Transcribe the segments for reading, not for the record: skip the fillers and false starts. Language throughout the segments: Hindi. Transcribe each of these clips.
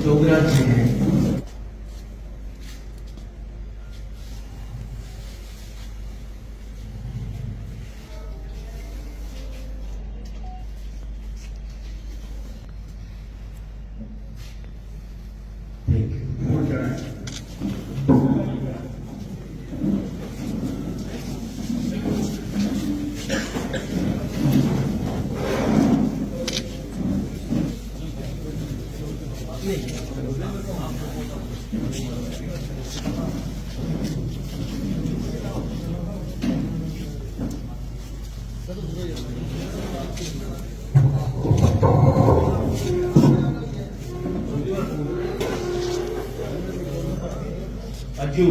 जोगराज जी हैं। अज्जू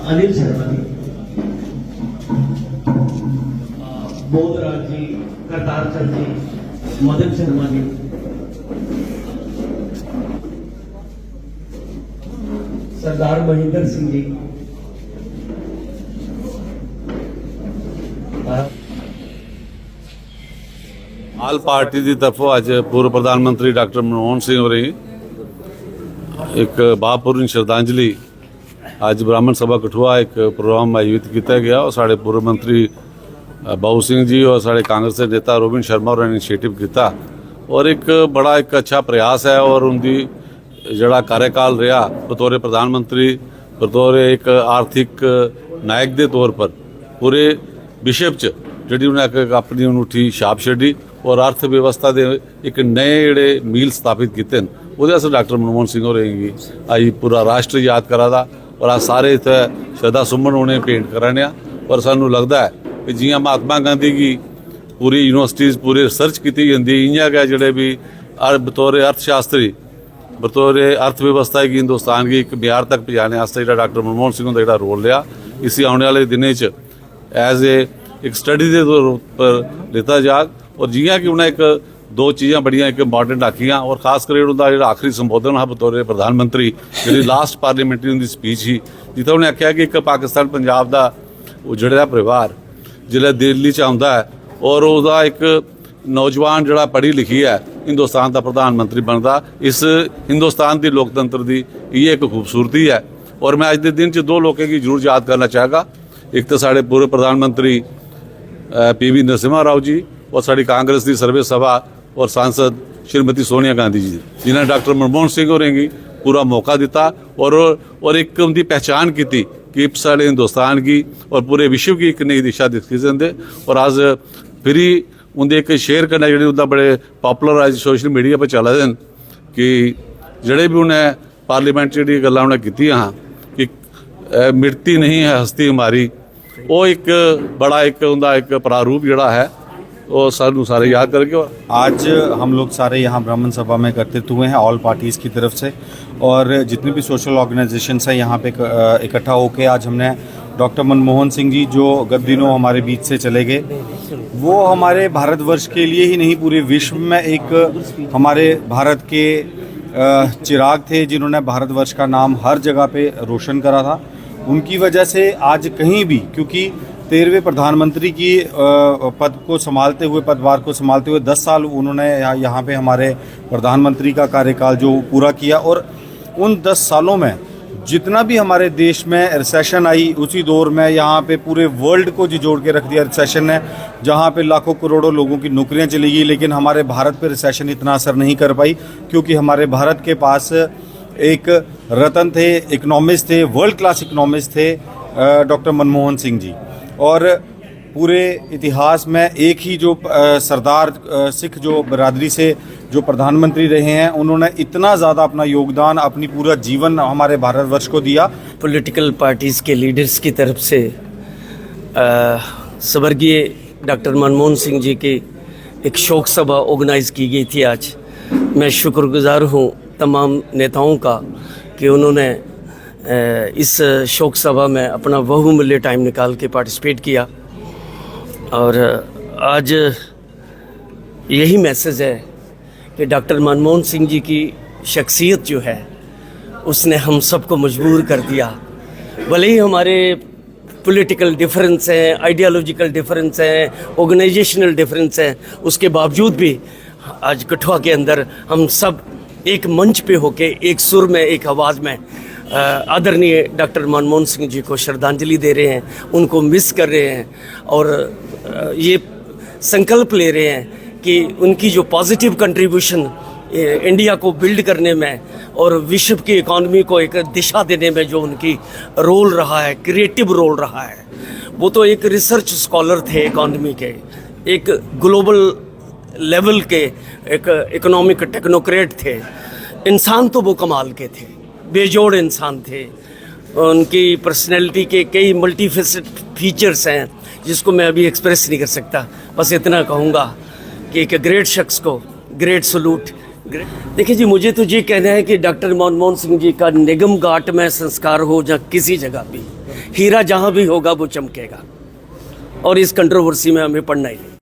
अनिल शर्मा जी, बोधराज जी, करतार चंद जी, मदन शर्मा जी, सरदार महेंद्र सिंह जी, आल पार्टी की तरफों अज पूर्व प्रधानमंत्री डॉक्टर मनमोहन सिंह होरें एक भावपूर्ण श्रद्धांजलि अज ब्राह्मण सभा कठुआ एक प्रोग्राम आयोजित किया गया और साढ़े पूर्व मंत्री बाबू सिंह जी और साढ़े कांग्रेस के नेता रोबिन शर्मा और इनिशिएटिव किया और एक बड़ा एक अच्छा प्रयास है और उनकी जड़ा कार्यकाल रहा बतौर प्रधानमंत्री बतौर एक आर्थिक नायक के तौर पर पूरे विश्व च जी उन्हें अपनी अनूठी छाप छड़ी और अर्थव्यवस्था के एक नए जोड़े मील स्थापित किए वो डॉक्टर मनमोहन सिंह होरेंगी आई पूरा राष्ट्र याद करा दा और आज सारे इतने श्रद्धा सुमन उन्हें भेंट कराने और सानू लगता है कि जियां महात्मा गांधी की पूरी यूनिवर्सिटीज़ पूरी रिसर्च की जाती इं गै जोड़े भी बतौर अर्थशास्त्री बतौर अर्थव्यवस्था की हिंदुस्तान की एक म्यार तक पहुँचाने जो डॉक्टर मनमोहन सिंह का जो रोल लिया इसी आने वाले दिनों एज एक स्टडी के तौर पर लेता जाग और जियां कि उन्हें एक दो चीज़ां बड़ियां एक इंपॉर्टेंट आखियां और खासकर उनका जो आखिरी संबोधन है बतौर प्रधानमंत्री जी लास्ट पार्लीमेंट्री उनकी स्पीच ही जितना उन्हें आख्या कि एक पाकिस्तान पंजाब का उजड़िया परिवार जिला दिल्ली च आता है और उसका एक नौजवान जड़ा पढ़ी लिखी है हिंदुस्तान का प्रधानमंत्री बनता इस हिंदुस्तान की लोकतंत्र की ये एक खूबसूरती है। और मैं अज के दिन दो लोगों की जरूर याद करना चाहेगा, एक तो साढ़े पूर्व प्रधानमंत्री PV नरसिम्हा राव जी और साड़ी कांग्रेस की सर्वे सभा और सांसद श्रीमती सोनिया गांधी जी जिन्हें डॉक्टर मनमोहन सिंह होरेंगी पूरा मौका दिता और एक उनकी पहचान की कि साढ़े हिंदुस्तान की और पूरे विश्व की एक नई दिशा दिखी देंगे। और आज फिर उनके एक शेयर करना जो उनका बड़े पॉपुलर आज सोशल मीडिया पर चला देन कि जड़े भी उन्हें पार्लीमेंट जी गल्लां उन्हें कीतियां कि मिटती नहीं है हस्ती हमारी वो एक बड़ा एक उनका एक प्रारूप जड़ा है वो सानू सारे याद करके। आज हम लोग सारे यहाँ ब्राह्मण सभा में एकत्रित हुए हैं ऑल पार्टीज़ की तरफ से और जितने भी सोशल ऑर्गेनाइजेशंस हैं यहाँ पे इकट्ठा होके आज हमने डॉक्टर मनमोहन सिंह जी जो गत दिनों हमारे बीच से चले गए वो हमारे भारतवर्ष के लिए ही नहीं पूरे विश्व में एक हमारे भारत के चिराग थे जिन्होंने भारतवर्ष का नाम हर जगह पे रोशन करा था। उनकी वजह से आज कहीं भी क्योंकि 13वें प्रधानमंत्री की पद को संभालते हुए पदभार को संभालते हुए 10 साल उन्होंने यहाँ पे हमारे प्रधानमंत्री का कार्यकाल जो पूरा किया और उन 10 सालों में जितना भी हमारे देश में रिसेशन आई उसी दौर में यहाँ पे पूरे वर्ल्ड को जोड़ के रख दिया रिसेशन ने, जहाँ पे लाखों करोड़ों लोगों की नौकरियाँ चली गई लेकिन हमारे भारत पे रिसेशन इतना असर नहीं कर पाई क्योंकि हमारे भारत के पास एक रतन थे, इकोनॉमिस्ट थे, वर्ल्ड क्लास इकोनॉमिस्ट थे डॉक्टर मनमोहन सिंह जी। और पूरे इतिहास में एक ही जो सरदार सिख जो बरादरी से जो प्रधानमंत्री रहे हैं उन्होंने इतना ज़्यादा अपना योगदान अपनी पूरा जीवन हमारे भारतवर्ष को दिया। पॉलिटिकल पार्टीज़ के लीडर्स की तरफ से स्वर्गीय डॉक्टर मनमोहन सिंह जी की एक शोक सभा ऑर्गेनाइज़ की गई थी। आज मैं शुक्रगुजार हूँ तमाम नेताओं का कि उन्होंने इस शोक सभा में अपना बहुमूल्य टाइम निकाल के पार्टिसिपेट किया और आज यही मैसेज है कि डॉक्टर मनमोहन सिंह जी की शख्सियत जो है उसने हम सबको मजबूर कर दिया। भले ही हमारे पॉलिटिकल डिफरेंस हैं, आइडियोलॉजिकल डिफरेंस हैं, ऑर्गेनाइजेशनल डिफरेंस हैं, उसके बावजूद भी आज कठुआ के अंदर हम सब एक मंच पे होके एक सुर में, एक आवाज़ में आदरणीय डॉक्टर मनमोहन सिंह जी को श्रद्धांजलि दे रहे हैं, उनको मिस कर रहे हैं और ये संकल्प ले रहे हैं कि उनकी जो पॉजिटिव कंट्रीब्यूशन इंडिया को बिल्ड करने में और विश्व की इकॉनमी को एक दिशा देने में जो उनकी रोल रहा है, क्रिएटिव रोल रहा है, वो तो एक रिसर्च स्कॉलर थे इकॉनमी के, एक ग्लोबल लेवल के एक इकोनॉमिक टेक्नोक्रेट थे। इंसान तो वो कमाल के थे, बेजोड़ इंसान थे। उनकी पर्सनैलिटी के कई मल्टीफेसेट फीचर्स हैं जिसको मैं अभी एक्सप्रेस नहीं कर सकता। बस इतना कहूँगा कि एक ग्रेट शख्स को ग्रेट सलूट। देखिए जी, मुझे तो ये कहना है कि डॉक्टर मनमोहन सिंह जी का निगम घाट में संस्कार हो या किसी जगह भी, हीरा जहाँ भी होगा वो चमकेगा और इस कंट्रोवर्सी में हमें पढ़ना ही नहीं।